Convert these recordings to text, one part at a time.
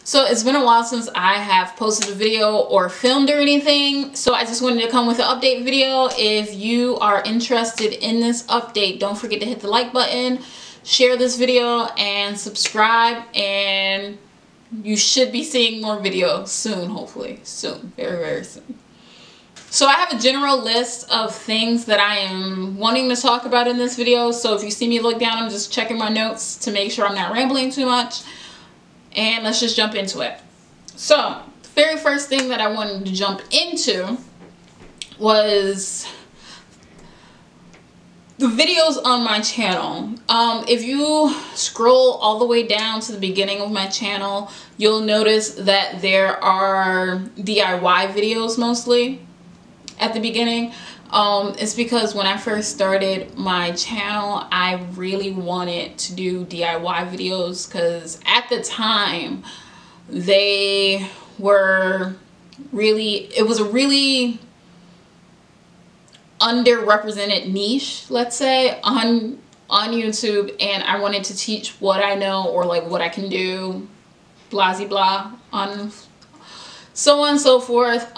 So it's been a while since I have posted a video or filmed or anything, so I just wanted to come with an update video. If you are interested in this update, don't forget to hit the like button, share this video, and subscribe, and you should be seeing more videos soon, hopefully soon, very soon. So I have a general list of things that I am wanting to talk about in this video, so if you see me look down, I'm just checking my notes to make sure I'm not rambling too much. And let's just jump into it. So, the very first thing that I wanted to jump into was the videos on my channel. If you scroll all the way down to the beginning of my channel, you'll notice that there are DIY videos mostly at the beginning. It's because when I first started my channel, I really wanted to do DIY videos because at the time they were really, it was a really underrepresented niche, let's say, on YouTube, and I wanted to teach what I know or like what I can do, blah blah, on so on and so forth.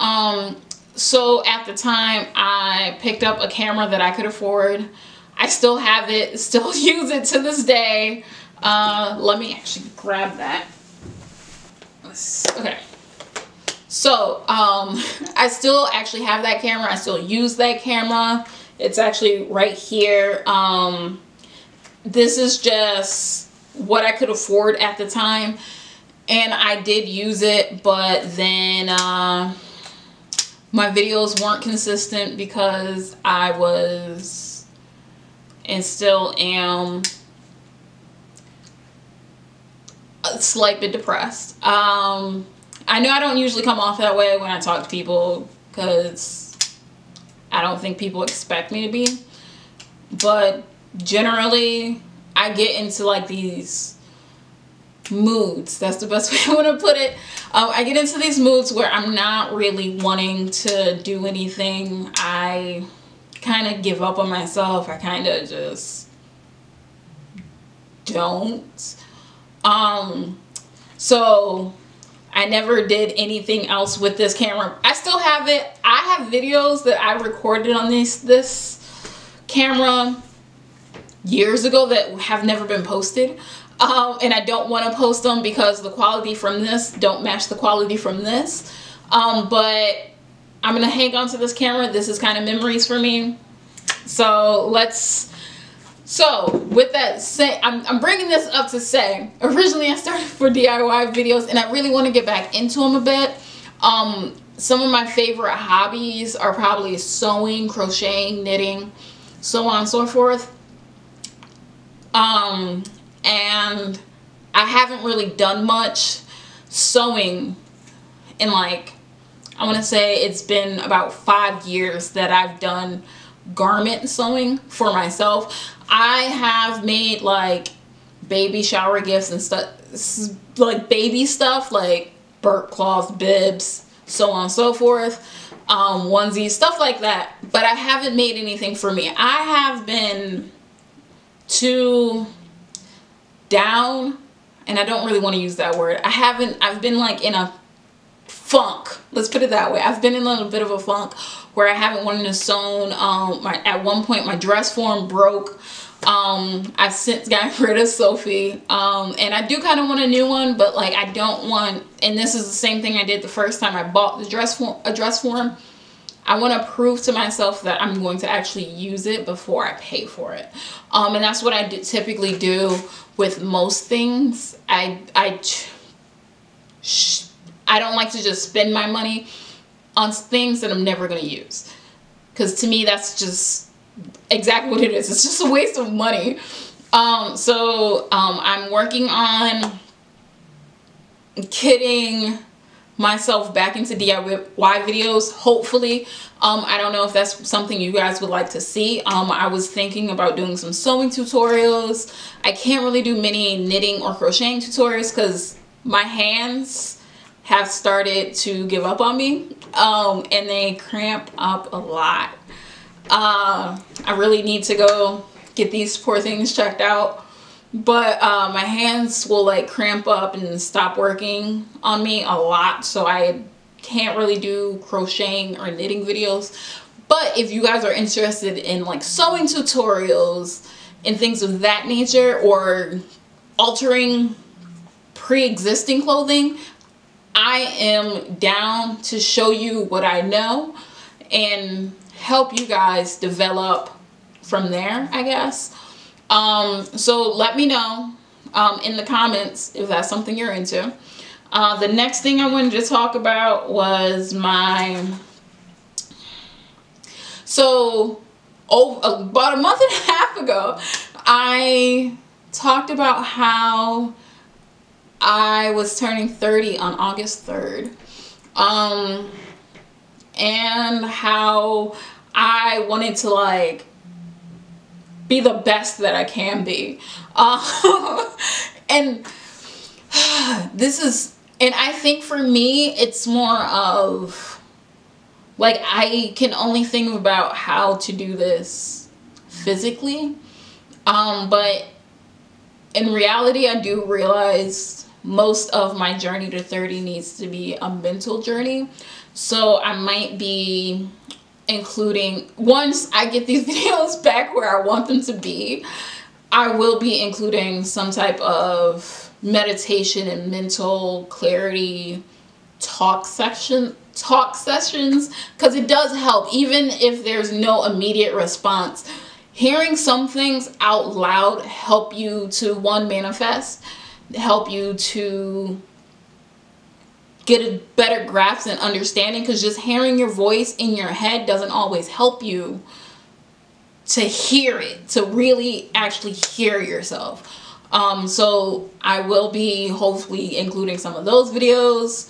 So at the time, I picked up a camera that I could afford. I still have it, still use it to this day. Let me actually grab that. Okay. So, I still actually have that camera. I still use that camera. It's actually right here. This is just what I could afford at the time. And I did use it, but then, my videos weren't consistent because I was and still am a slight bit depressed. I know I don't usually come off that way when I talk to people because I don't think people expect me to be, but generally I get into like these moods. That's the best way I want to put it. I get into these moods where I'm not really wanting to do anything. I kind of give up on myself. I kind of just don't. So I never did anything else with this camera. I still have it. I have videos that I recorded on this camera years ago that have never been posted. And I don't want to post them because the quality from this don't match the quality from this. But I'm going to hang on to this camera. This is kind of memories for me. So with that said, I'm bringing this up to say, originally I started for DIY videos and I really want to get back into them a bit. Some of my favorite hobbies are probably sewing, crocheting, knitting, so on and so forth. And I haven't really done much sewing in, like, I want to say it's been about 5 years that I've done garment sewing for myself. I have made like baby shower gifts and stuff, like baby stuff, like burp cloths, bibs, so on and so forth, onesies, stuff like that, but I haven't made anything for me. I have been too down, and I don't really want to use that word. I've been like in a funk, let's put it that way. I've been in a little bit of a funk where I haven't wanted to sew. At one point my dress form broke. I've since gotten rid of Sophie, and I do kind of want a new one, but like I don't want, and this is the same thing I did the first time I bought the dress form. I want to prove to myself that I'm going to actually use it before I pay for it. And that's what I typically do with most things. I don't like to just spend my money on things that I'm never going to use. Because to me, that's just exactly what it is. It's just a waste of money. I'm working on getting myself back into DIY videos, hopefully. I don't know if that's something you guys would like to see. I was thinking about doing some sewing tutorials. I can't really do many knitting or crocheting tutorials because my hands have started to give up on me, and they cramp up a lot. I really need to go get these poor things checked out but my hands will like cramp up and stop working on me a lot, so I can't really do crocheting or knitting videos. But if you guys are interested in like sewing tutorials and things of that nature, or altering pre-existing clothing, I am down to show you what I know and help you guys develop from there, I guess. So let me know in the comments if that's something you're into. The next thing I wanted to talk about was about a month and a half ago, I talked about how I was turning 30 on August 3rd. And how I wanted to like be the best that I can be. And I think for me, it's more of like, I can only think about how to do this physically. But in reality, I do realize most of my journey to 30 needs to be a mental journey. So I might be including, once I get these videos back where I want them to be, I will be including some type of meditation and mental clarity talk sessions, because it does help. Even if there's no immediate response, hearing some things out loud help you to, one, manifest, help you to get a better grasp and understanding, because just hearing your voice in your head doesn't always help you to hear it, to really actually hear yourself. So I will be hopefully including some of those videos.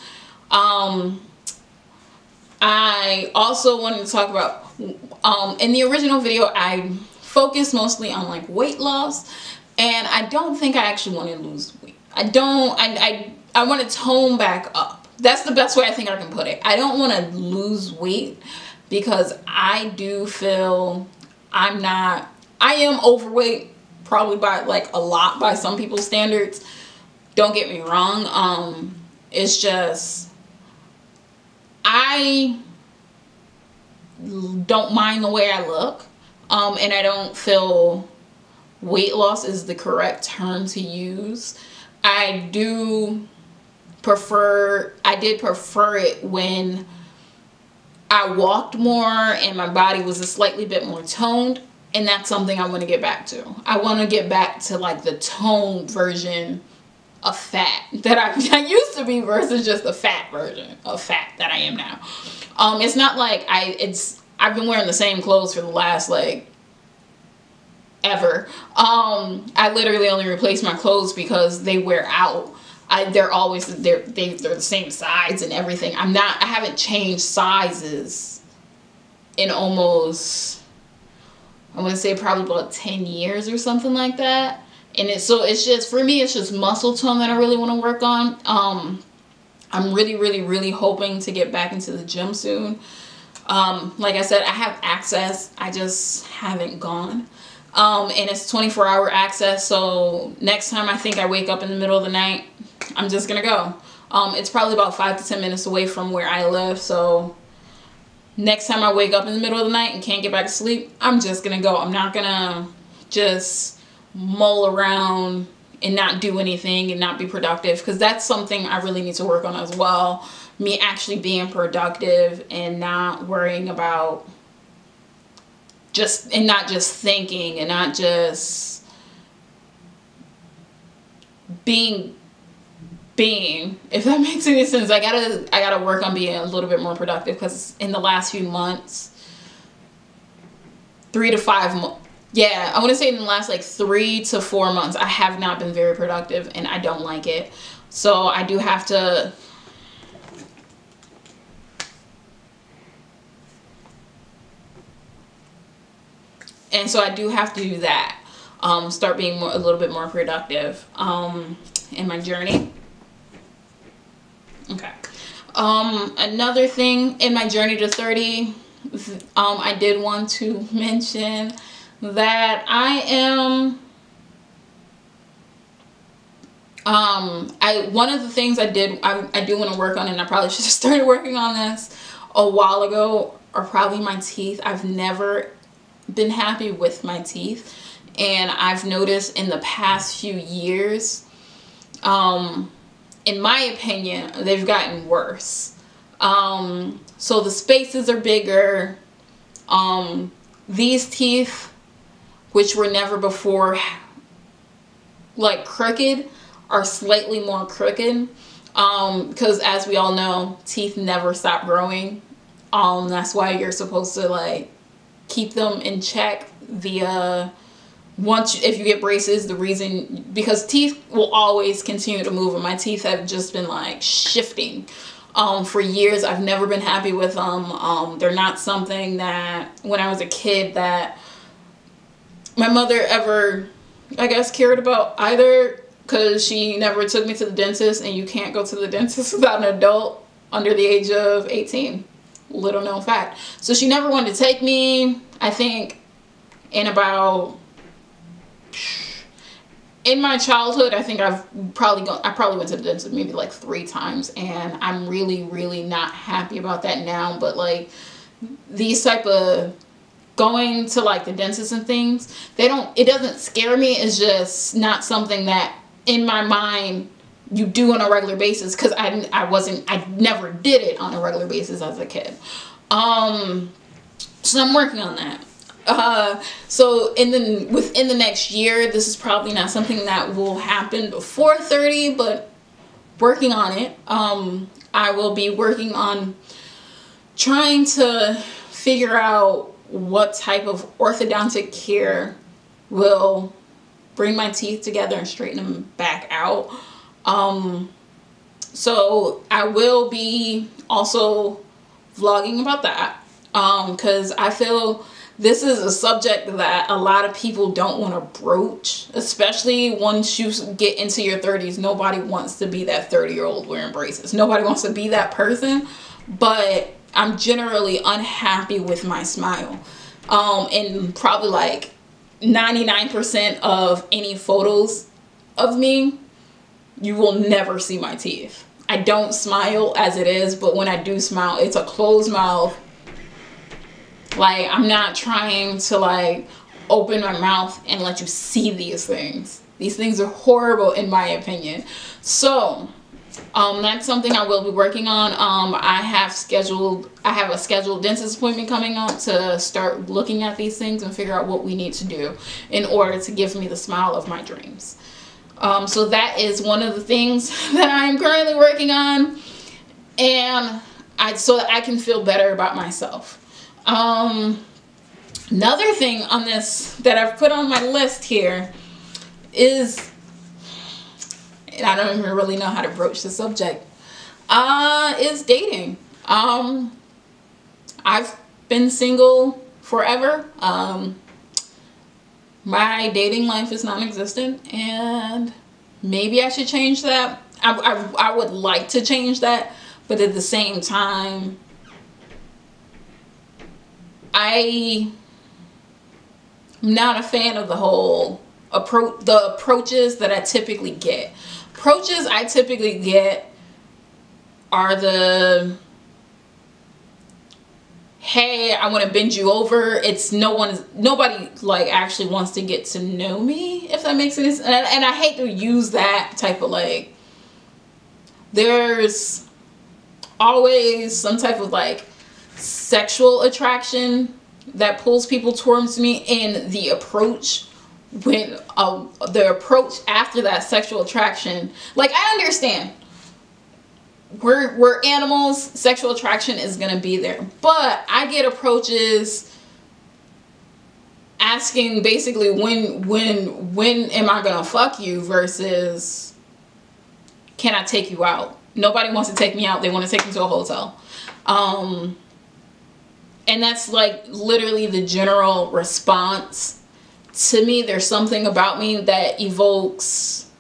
I also wanted to talk about, in the original video, I focused mostly on like weight loss, and I don't think I actually want to lose weight. I want to tone back up. That's the best way I think I can put it. I don't want to lose weight, because I do feel I am overweight, probably by like a lot by some people's standards. Don't get me wrong. It's just, I don't mind the way I look, and I don't feel weight loss is the correct term to use. I did prefer it when I walked more and my body was a slightly bit more toned, and that's something I want to get back to. I want to get back to like the toned version of fat that I used to be, versus just the fat version of fat that I am now. It's not like I've been wearing the same clothes for the last like ever. I literally only replace my clothes because they wear out. They're the same size and everything. I haven't changed sizes in almost, I want to say probably about 10 years or something like that. And it's just, for me, it's just muscle tone that I really want to work on. I'm really hoping to get back into the gym soon. Like I said, I have access, I just haven't gone. And it's 24-hour access, so next time I think I wake up in the middle of the night, I'm just gonna go. It's probably about 5 to 10 minutes away from where I live, so next time I wake up in the middle of the night and can't get back to sleep, I'm just gonna go. I'm not gonna just mull around and not do anything and not be productive, because that's something I really need to work on as well. Me actually being productive and not worrying about not just thinking, and not just being, if that makes any sense. I gotta work on being a little bit more productive, because in the last few months, 3 to 5 months, yeah, I want to say in the last like 3 to 4 months, I have not been very productive, and I don't like it. So I do have to do that. Start being a little bit more productive in my journey. Okay. Another thing in my journey to 30, I did want to mention that I am One of the things I do want to work on, and I probably should have started working on this a while ago, are probably my teeth. I've never been happy with my teeth, and I've noticed in the past few years, in my opinion, they've gotten worse. So the spaces are bigger. These teeth, which were never before like crooked, are slightly more crooked, because as we all know, teeth never stop growing. That's why you're supposed to like keep them in check. If you get braces, the reason, because teeth will always continue to move, and my teeth have just been like shifting for years. I've never been happy with them. They're not something that when I was a kid that my mother ever, I guess, cared about either, because she never took me to the dentist, and you can't go to the dentist without an adult under the age of 18. Little known fact. So she never wanted to take me. I think in my childhood, I think I probably went to the dentist maybe like 3 times, and I'm really not happy about that now. But like these type of going to like the dentist and things, it doesn't scare me. It's just not something that in my mind you do on a regular basis, because I never did it on a regular basis as a kid. So I'm working on that. So within the next year, this is probably not something that will happen before 30, but working on it. I will be working on trying to figure out what type of orthodontic care will bring my teeth together and straighten them back out. So I will be also vlogging about that, because I feel this is a subject that a lot of people don't want to broach, especially once you get into your 30s. Nobody wants to be that 30-year-old wearing braces. Nobody wants to be that person, but I'm generally unhappy with my smile. And probably like 99% of any photos of me, you will never see my teeth. I don't smile as it is, but when I do smile, it's a closed mouth. Like, I'm not trying to like open my mouth and let you see these things. These things are horrible in my opinion. So that's something I will be working on. I have a scheduled dentist appointment coming up to start looking at these things and figure out what we need to do in order to give me the smile of my dreams. So that is one of the things that I'm currently working on, and so that I can feel better about myself. Another thing on this that I've put on my list here is, and I don't even really know how to broach the subject, is dating. I've been single forever. My dating life is non-existent, and maybe I should change that. I would like to change that, but at the same time, I'm not a fan of the whole approaches that I typically get. Approaches I typically get are the, hey, I want to bend you over. It's nobody like actually wants to get to know me, if that makes any sense. And I hate to use that type of like, there's always some type of like sexual attraction that pulls people towards me, in the approach. When the approach after that sexual attraction, like, I understand we're animals, sexual attraction is gonna be there, but I get approaches asking basically when am I gonna fuck you, versus can I take you out. Nobody wants to take me out, they want to take me to a hotel. And that's like literally the general response. To me, there's something about me that evokes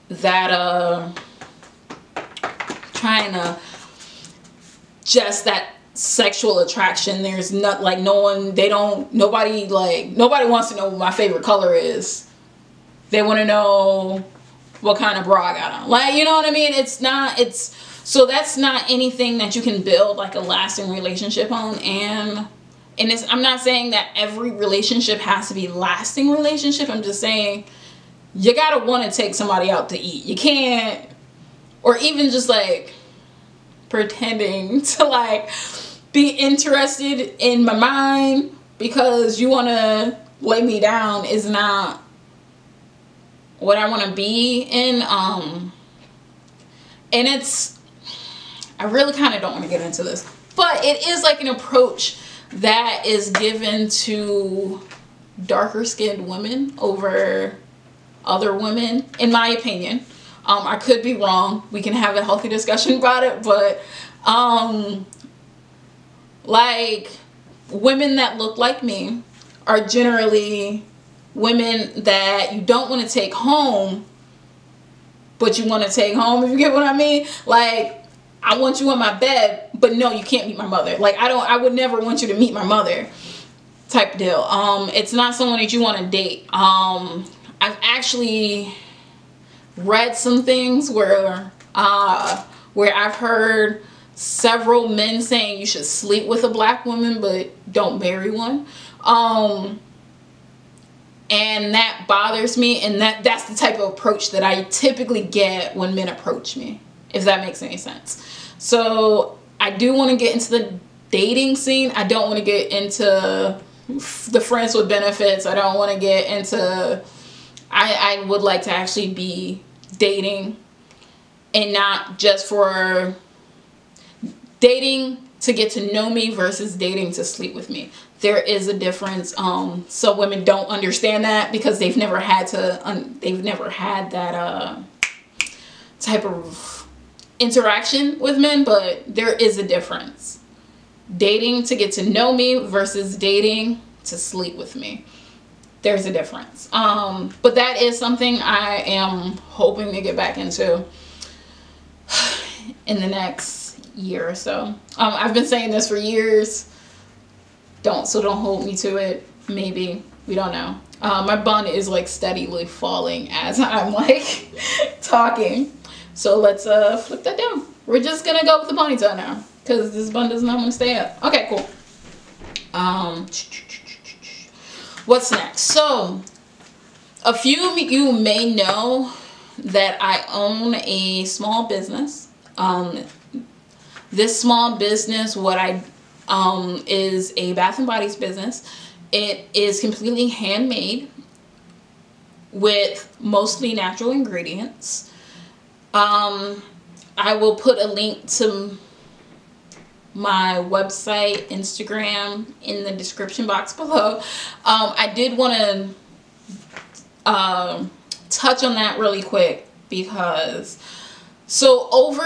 that trying to just that sexual attraction. There's not like nobody wants to know what my favorite color is. They want to know what kind of bra I got on. Like, you know what I mean? So that's not anything that you can build like a lasting relationship on. And I'm not saying that every relationship has to be lasting relationship. I'm just saying you gotta want to take somebody out to eat. You can't, or even just like pretending to like be interested in my mind because you want to lay me down is not what I want to be in. And I really kind of don't want to get into this, but it is like an approach that is given to darker skinned women over other women, in my opinion. I could be wrong. We can have a healthy discussion about it, but like women that look like me are generally women that you don't want to take home, but you want to take home, if you get what I mean. Like, I want you in my bed, but no, you can't meet my mother. Like, I would never want you to meet my mother type deal. It's not someone that you want to date. I've actually read some things where I've heard several men saying you should sleep with a black woman but don't marry one. And that bothers me, and that's the type of approach that I typically get when men approach me, if that makes any sense. So I do want to get into the dating scene. I don't want to get into the friends with benefits. I don't want to get into, I would like to actually be dating, and not just for dating to get to know me versus dating to sleep with me. There is a difference. So women don't understand that because they've never had that type of interaction with men, but there is a difference. Dating to get to know me versus dating to sleep with me. There's a difference. But that is something I am hoping to get back into in the next year or so. I've been saying this for years. Don't hold me to it. Maybe, we don't know. My bun is like steadily falling as I'm like talking. So let's flip that down. We're just gonna go with the ponytail now because this bun does not want to stay up. Okay, cool. What's next? So a few of you may know that I own a small business. This small business, is a Bath and Body's business. It is completely handmade with mostly natural ingredients. I will put a link to my website, Instagram in the description box below. I did want to touch on that really quick because over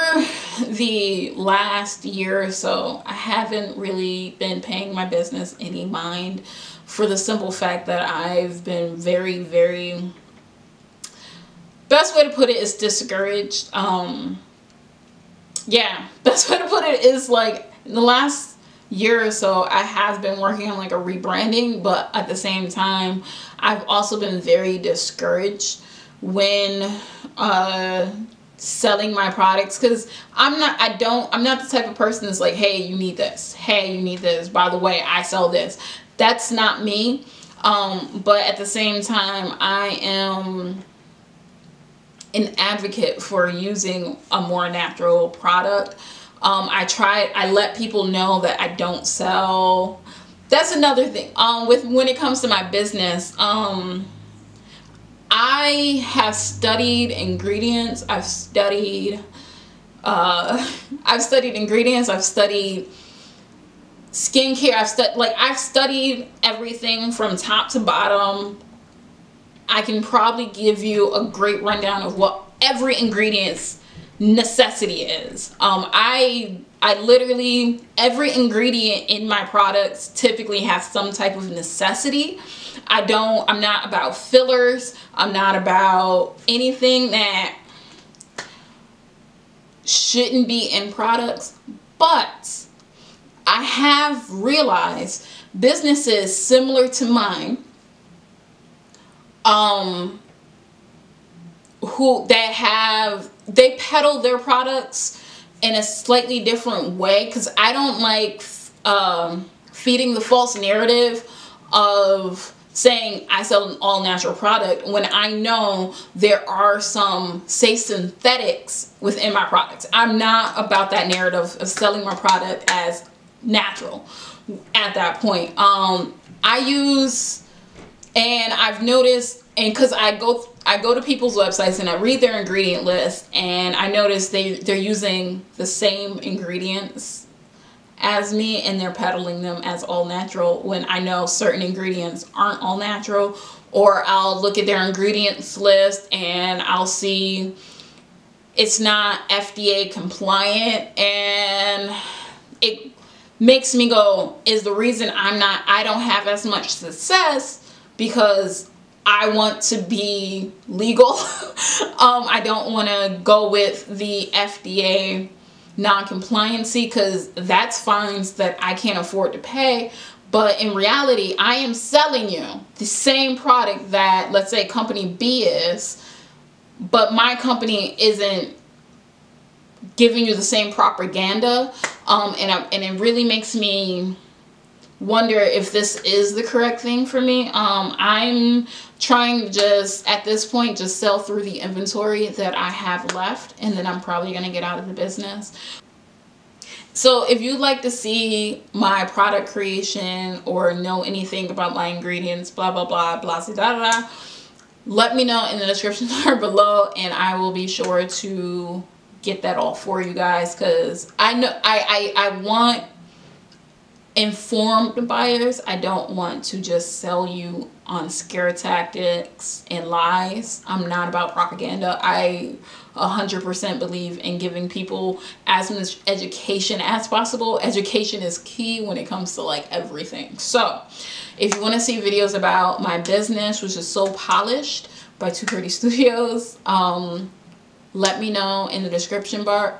the last year or so, I haven't really been paying my business any mind for the simple fact that I've been very, very, best way to put it is discouraged. Yeah, best way to put it is like in the last year or so, I have been working on like a rebranding, but at the same time, I've also been very discouraged when selling my products, because I'm not the type of person that's like, hey, you need this, hey, you need this, by the way, I sell this. That's not me. But at the same time, I am an advocate for using a more natural product. I let people know that I don't sell. That's another thing. When it comes to my business, I have studied ingredients. I've studied ingredients. I've studied skincare. I've studied everything from top to bottom. I can probably give you a great rundown of what every ingredient's necessity is. I literally, every ingredient in my products typically has some type of necessity. I'm not about fillers. I'm not about anything that shouldn't be in products. But I have realized businesses similar to mine they peddle their products in a slightly different way, because I don't like feeding the false narrative of saying I sell an all natural product when I know there are some, say, synthetics within my products. I'm not about that narrative of selling my product as natural at that point. I use, and I've noticed, and because I go to people's websites and I read their ingredient list, and I notice they're using the same ingredients as me, and they're peddling them as all natural when I know certain ingredients aren't all natural. Or I'll look at their ingredients list and I'll see it's not FDA compliant, and it makes me go, is the reason I don't have as much success because I want to be legal? I don't want to go with the FDA non-compliancy, because that's fines that I can't afford to pay. But in reality, I am selling you the same product that, let's say, company B is, but my company isn't giving you the same propaganda. And it really makes me wonder if this is the correct thing for me. I'm trying to just, at this point, just sell through the inventory that I have left, and then I'm probably going to get out of the business. So if you'd like to see my product creation or know anything about my ingredients, blah blah blah blah blah blah, blah, let me know in the description bar below, and I will be sure to get that all for you guys, because I know I want informed buyers. I don't want to just sell you on scare tactics and lies. I'm not about propaganda. I 100% believe in giving people as much education as possible. Education is key when it comes to like everything. So if you want to see videos about my business, which is So Polished by 2prettie Studios, let me know in the description bar.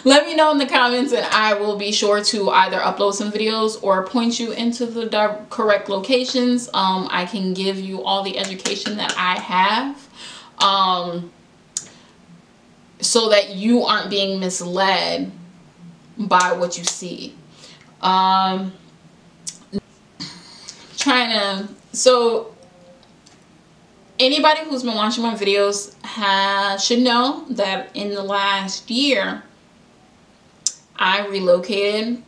Let me know in the comments, and I will be sure to either upload some videos or point you into the correct locations. I can give you all the education that I have, so that you aren't being misled by what you see. So anybody who's been watching my videos should know that in the last year I relocated,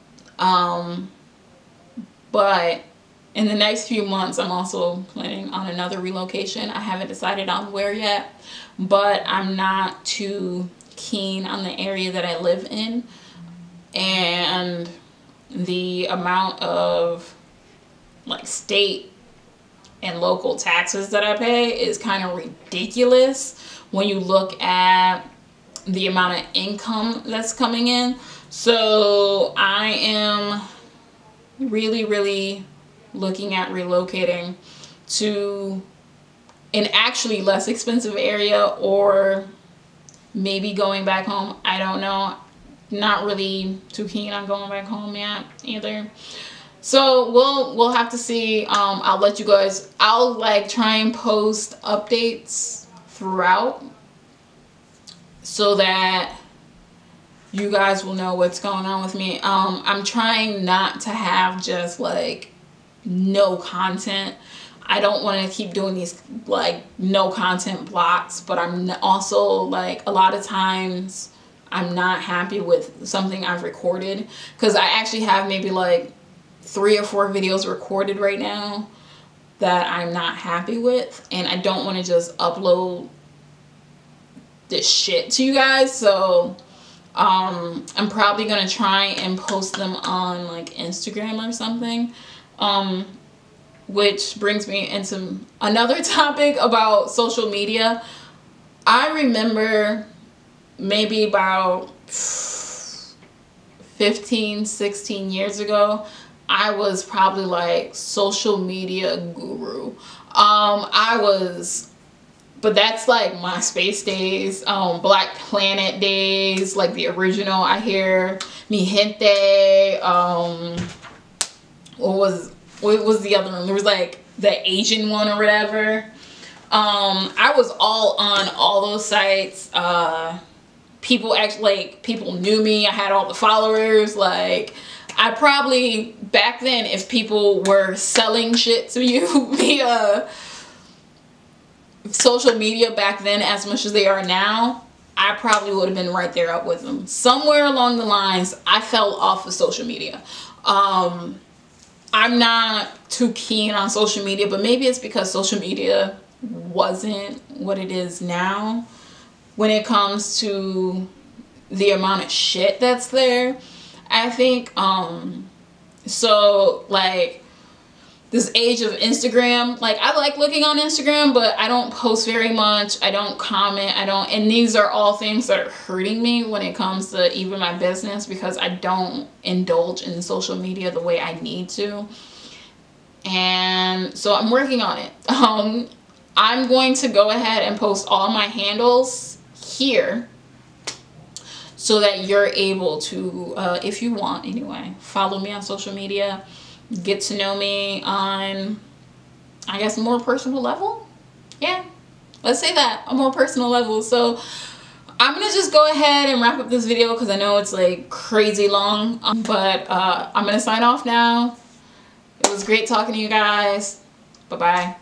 but in the next few months I'm also planning on another relocation. I haven't decided on where yet, but I'm not too keen on the area that I live in, and the amount of like state and local taxes that I pay is kind of ridiculous when you look at the amount of income that's coming in. So I am really looking at relocating to an actually less expensive area, or maybe going back home. I don't know. Not really too keen on going back home yet either. So we'll have to see. I'll let you guys, I'll like try and post updates throughout so that you guys will know what's going on with me. I'm trying not to have just like no content. I don't want to keep doing these like no content blocks, but I'm also like, a lot of times I'm not happy with something I've recorded, because I actually have maybe like 3 or 4 videos recorded right now that I'm not happy with, and I don't want to just upload this shit to you guys. So I'm probably gonna try and post them on like Instagram or something, which brings me into another topic about social media. I remember maybe about 15-16 years ago, I was probably like social media guru. But that's like MySpace days, Black Planet days, like the original I hear, Mi Gente, what was the other one? There was like the Asian one or whatever. I was all on all those sites. People actually, like, people knew me. I had all the followers. Like, I probably, back then, if people were selling shit to you via social media back then as much as they are now, I probably would have been right there up with them. Somewhere along the lines, I fell off of social media. I'm not too keen on social media, but maybe it's because social media wasn't what it is now when it comes to the amount of shit that's there. I think so, like, this age of Instagram, like, I like looking on Instagram, but I don't post very much. I don't comment. And these are all things that are hurting me when it comes to even my business, because I don't indulge in social media the way I need to. And so I'm working on it. I'm going to go ahead and post all my handles here so that you're able to, if you want anyway, follow me on social media, get to know me on, I guess, a more personal level. Yeah, let's say that, a more personal level. So I'm gonna just go ahead and wrap up this video because I know it's like crazy long, but I'm gonna sign off now. It was great talking to you guys. Bye-bye.